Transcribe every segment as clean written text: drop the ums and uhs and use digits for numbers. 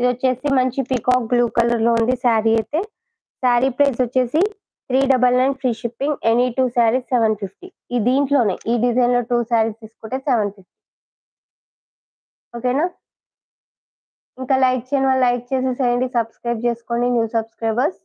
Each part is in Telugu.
ఇది వచ్చేసి మంచి పీకాక్ బ్లూ కలర్ లో ఉంది శారీ అయితే. శారీ ప్రైస్ వచ్చేసి 399 ఫ్రీ షిప్పింగ్. ఎనీ 2 శారీస్ 750. ఈ దీంట్లోనే ఈ డిజైన్ లో 2 శారీస్ తీసుకుంటే 750. ఓకేనా? ఇంకా లైక్ చేయని వాళ్ళు లైక్ చేసేసేయండి, సబ్స్క్రైబ్ చేసుకోండి new subscribers.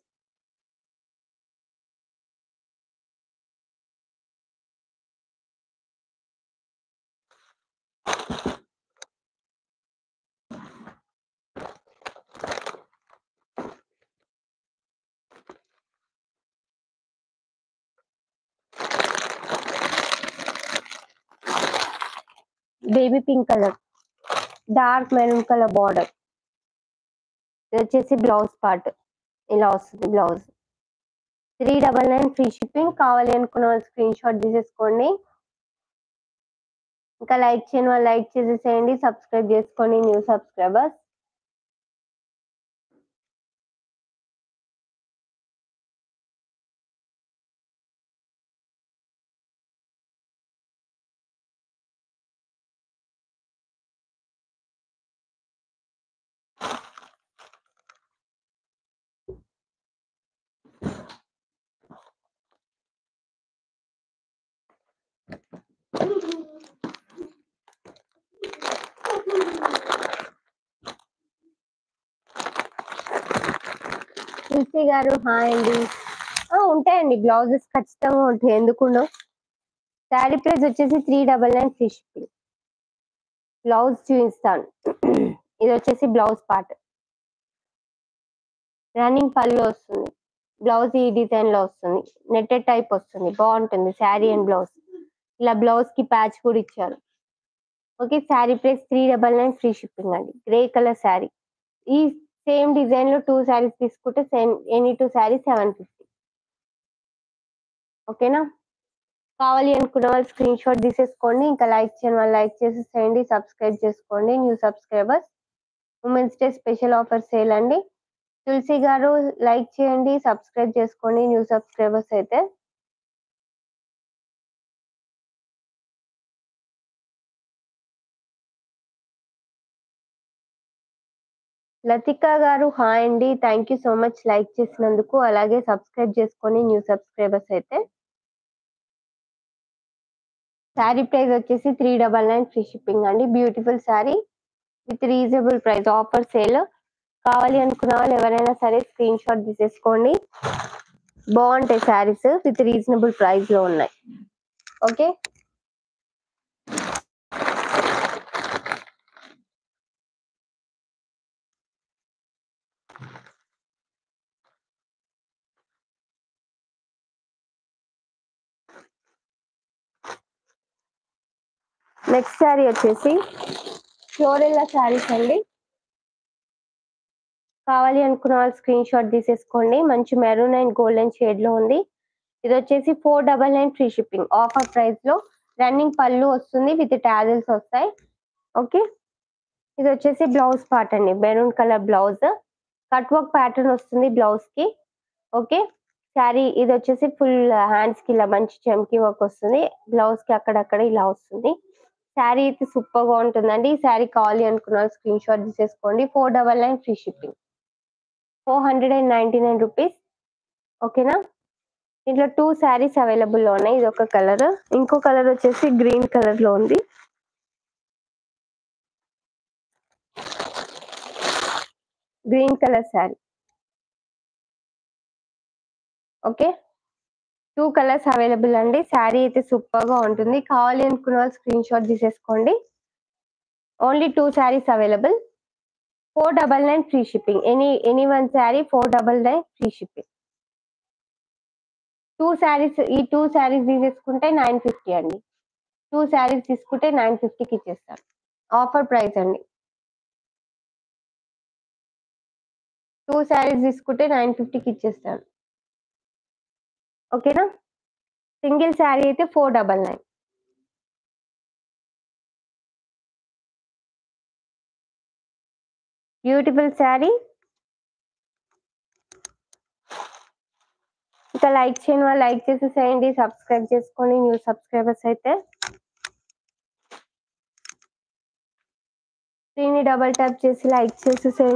Baby pink colour, dark maroon colour border. ఇది వచ్చేసి బ్లౌజ్ పార్ట్ ఇలా వస్తుంది బ్లౌజ్. 399 free shipping. కావాలి అనుకున్న వాళ్ళు స్క్రీన్ షాట్ తీసేసుకోండి. ఇంకా లైక్ చేయని వాళ్ళు లైక్ చేసేసేయండి, సబ్స్క్రైబ్ చేసుకోండి న్యూ సబ్స్క్రైబర్స్. తులసి గారు హాయ్ అండి. ఉంటాయండి బ్లౌజెస్ ఖచ్చితంగా ఉంటాయి, ఎందుకుండవు. శారీ ప్రైస్ వచ్చేసి 399 ఫ్రీ షిప్పింగ్. బ్లౌజ్ చూపిస్తాను. ఇది వచ్చేసి బ్లౌజ్ పార్ట్, రన్నింగ్ పళ్ళు వస్తుంది. బ్లౌజ్ ఈ డిజైన్ లో వస్తుంది, నెట్టెడ్ టైప్ వస్తుంది, బాగుంటుంది శారీ అండ్ బ్లౌజ్. ఇలా బ్లౌజ్ కి ప్యాచ్ కూడా ఇచ్చారు. Okay, sari price 399 free shipping అండి. Grey colour sari. ఈ సేమ్ డిజైన్ లో 2 శారీస్ తీసుకుంటే సేమ్ ఎనీ 2 శారీస్ 750. ఓకేనా? కావాలి అనుకున్న వాళ్ళు స్క్రీన్ షాట్ తీసేసుకోండి. ఇంకా లైక్ చేయని వాళ్ళు లైక్ చేసేసేయండి, సబ్స్క్రైబ్ చేసుకోండి new subscribers. Women's day special offer sale అండి. తులసి గారు లైక్ చేయండి, సబ్స్క్రైబ్ చేసుకోండి న్యూ సబ్స్క్రైబర్స్ అయితే. లతికా గారు హాయ్ అండి, thank you so much like చేసినందుకు. అలాగే సబ్స్క్రైబ్ చేసుకొని న్యూ సబ్స్క్రైబర్స్ అయితే. శారీ ప్రైస్ వచ్చేసి 399 ఫ్రీ షిప్పింగ్ అండి. Beautiful sari with reasonable price, offer sale. కావాలి అనుకున్న వాళ్ళు ఎవరైనా సరే స్క్రీన్ షాట్ తీసేసుకోండి. బాగుంటాయి శారీస్, విత్ రీజనబుల్ ప్రైస్ లో ఉన్నాయి. ఓకే, నెక్స్ట్ శారీ వచ్చేసి ఫ్లోరెల్లా శారీస్ అండి. కావాలి అనుకున్న వాళ్ళు స్క్రీన్ షాట్ తీసేసుకోండి. మంచి మెరూన్ అండ్ గోల్డెన్ షేడ్ లో ఉంది. ఇది వచ్చేసి 499 ఫ్రీ షిప్పింగ్. ఆఫర్ ప్రైస్ లో రన్నింగ్ పళ్ళు వస్తుంది, విత్ టాజిల్స్ వస్తాయి. ఓకే, ఇది వచ్చేసి బ్లౌజ్ పార్ట్ అండి, maroon colour blouse. Cut work pattern వస్తుంది బ్లౌజ్ కి. ఓకే, శారీ ఇది వచ్చేసి ఫుల్ హ్యాండ్స్ కి ఇలా మంచి చెమ్కీ వర్క్ వస్తుంది. బ్లౌజ్ కి అక్కడక్కడ ఇలా వస్తుంది. శారీ అయితే సూపర్ గా ఉంటుందండి. ఈ శారీ కావాలి అనుకున్న స్క్రీన్ షాట్ తీసేసుకోండి. 499 ఫ్రీ షిప్పింగ్, 499 రూపీస్. ఓకేనా? ఇంట్లో 2 శారీస్ అవైలబుల్ లో ఉన్నాయి. ఇది ఒక కలర్, ఇంకో కలర్ వచ్చేసి గ్రీన్ కలర్ లో ఉంది. Green colour sari. Okay, 2 colours available అండి. శారీ అయితే సూపర్ గా ఉంటుంది. కావాలి అనుకున్న వాళ్ళు స్క్రీన్ షాట్ తీసేసుకోండి. Only 2 saris available. 499 free shipping. Any 1 sari 499 free shipping. 2 saris, ఈ 2 శారీస్ తీసేసుకుంటే 950 అండి. 2 శారీస్ తీసుకుంటే 950కి ఇచ్చేస్తారు. ఆఫర్ ప్రైస్ అండి. 2 శారీస్ తీసుకుంటే 950కి ఇచ్చేస్తాను. ఓకేనా? సింగిల్ శారీ అయితే 499. బ్యూటిఫుల్ శారీ. ఇంకా లైక్ చేయని వాళ్ళు లైక్ చేసేసేయండి, సబ్స్క్రైబ్ చేసుకోండి న్యూ సబ్స్క్రైబర్స్ అయితే. స్క్రీన్ ని డబల్ ట్యాప్ చేసి లైక్ చేసేసేయండి.